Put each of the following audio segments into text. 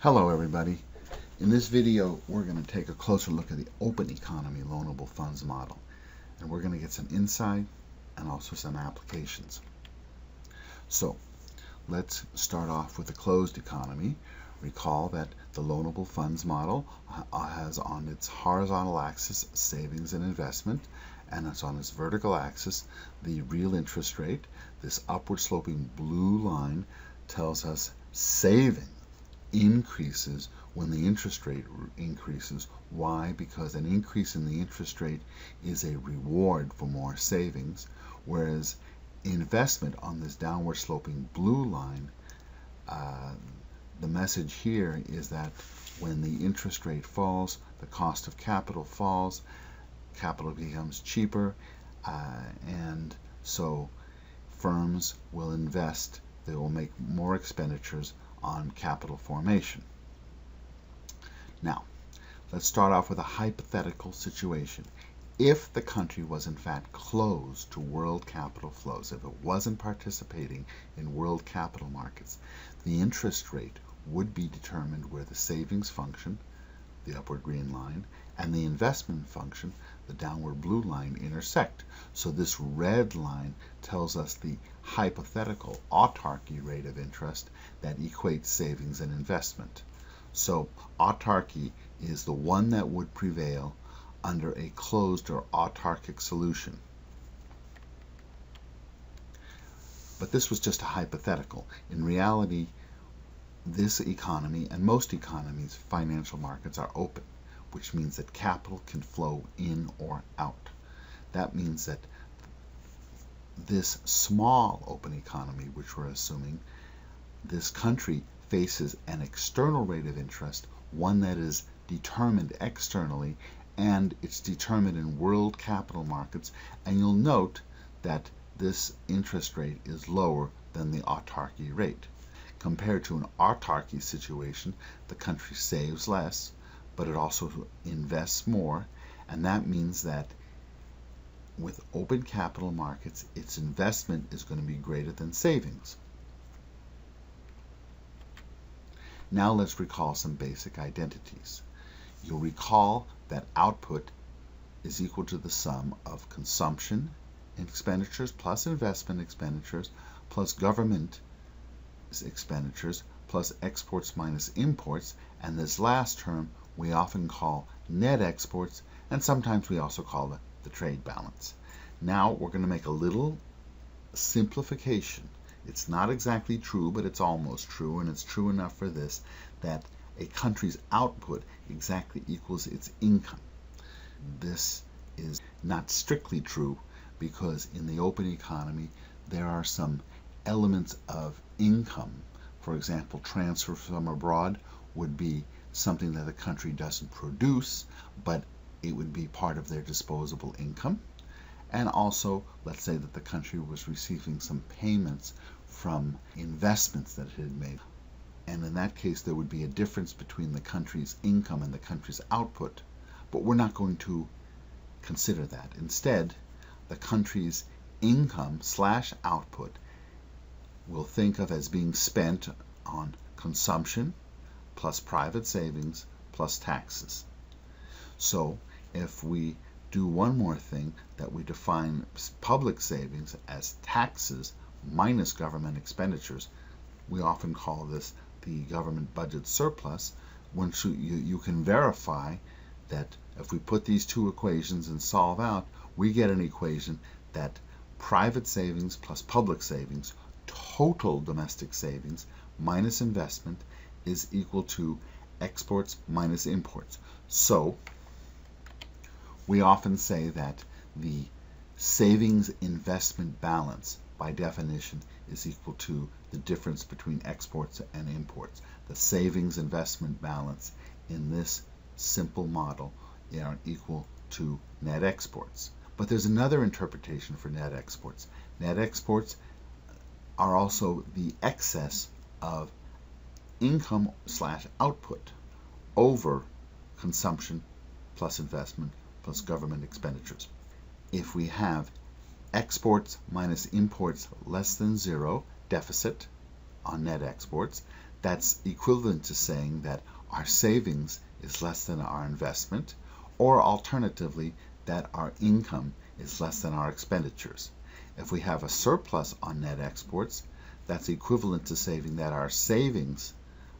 Hello everybody. In this video we're going to take a closer look at the open economy loanable funds model, and we're going to get some insight and also some applications. So let's start off with the closed economy. Recall that the loanable funds model has on its horizontal axis savings and investment, and it's on its vertical axis the real interest rate. This upward sloping blue line tells us saving increases when the interest rate increases. Why? Because an increase in the interest rate is a reward for more savings, whereas investment on this downward sloping blue line, the message here is that when the interest rate falls, the cost of capital falls, capital becomes cheaper, and so firms will invest, they will make more expenditures on capital formation. Now, let's start off with a hypothetical situation. If the country was in fact closed to world capital flows, if it wasn't participating in world capital markets, the interest rate would be determined where the savings function, the upward green line, and the investment function, the downward blue line, intersect. So this red line tells us the hypothetical autarky rate of interest that equates savings and investment. So autarky is the one that would prevail under a closed or autarkic solution. But this was just a hypothetical. In reality, this economy and most economies, financial markets, are open, which means that capital can flow in or out. That means that this small open economy, which we're assuming, this country faces an external rate of interest, one that is determined externally, and it's determined in world capital markets, and you'll note that this interest rate is lower than the autarky rate. Compared to an autarky situation, the country saves less, but it also invests more, and that means that with open capital markets, its investment is going to be greater than savings. Now let's recall some basic identities. You'll recall that output is equal to the sum of consumption expenditures plus investment expenditures plus government expenditures plus exports minus imports, and this last term we often call net exports, and sometimes we also call it the trade balance. Now we're going to make a little simplification. It's not exactly true, but it's almost true, and it's true enough for this, that a country's output exactly equals its income. This is not strictly true because in the open economy there are some elements of income. For example, transfer from abroad would be something that the country doesn't produce, but it would be part of their disposable income. And also, let's say that the country was receiving some payments from investments that it had made. And in that case, there would be a difference between the country's income and the country's output. But we're not going to consider that. Instead, the country's income / output we'll think of as being spent on consumption plus private savings plus taxes. So if we do one more thing, that we define public savings as taxes minus government expenditures, we often call this the government budget surplus. Once you can verify that if we put these two equations and solve out, we get an equation that private savings plus public savings, total domestic savings minus investment, is equal to exports minus imports. So we often say that the savings investment balance by definition is equal to the difference between exports and imports. The savings investment balance in this simple model are equal to net exports. But there's another interpretation for net exports. Net exports are also the excess of income / output over consumption plus investment plus government expenditures. If we have exports minus imports less than zero, deficit on net exports, That's equivalent to saying that our savings is less than our investment, or alternatively, that our income is less than our expenditures. If we have a surplus on net exports, that's equivalent to saying that our savings,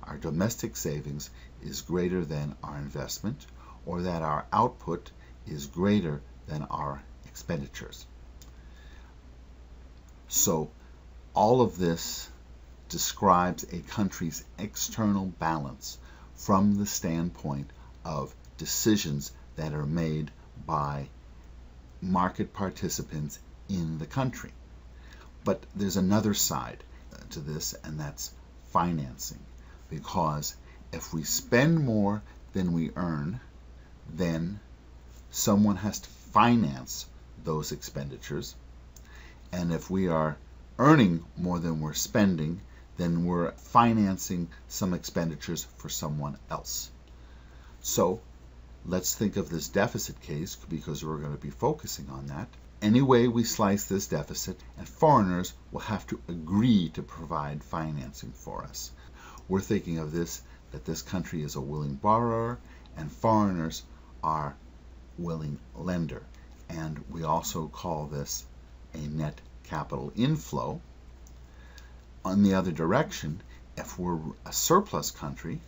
our domestic savings, is greater than our investment, or that our output is greater than our expenditures. So all of this describes a country's external balance from the standpoint of decisions that are made by market participants in the country. But there's another side to this, and that's financing. Because if we spend more than we earn, then someone has to finance those expenditures. And if we are earning more than we're spending, then we're financing some expenditures for someone else. So let's think of this deficit case, because we're going to be focusing on that. Any way we slice this deficit, and foreigners will have to agree to provide financing for us. We're thinking of this, that this country is a willing borrower and foreigners are willing lender. And we also call this a net capital inflow. On the other direction, if we're a surplus country,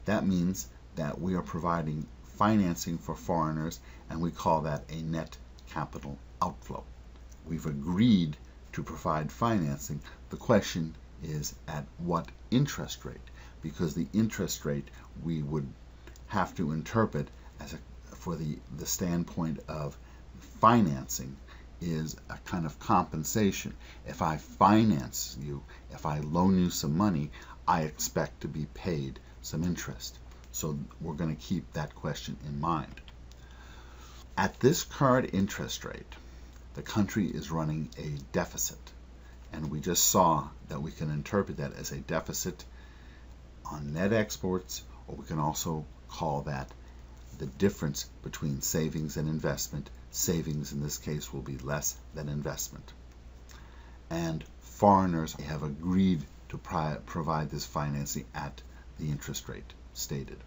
that means that we are providing financing for foreigners, and we call that a net capital outflow. We've agreed to provide financing. The question is at what interest rate, because the interest rate we would have to interpret as for the standpoint of financing is a kind of compensation. If I finance you, if I loan you some money, I expect to be paid some interest. So we're going to keep that question in mind. At this current interest rate, the country is running a deficit. And we just saw that we can interpret that as a deficit on net exports, or we can also call that the difference between savings and investment. Savings in this case will be less than investment. And foreigners have agreed to provide this financing at the interest rate stated.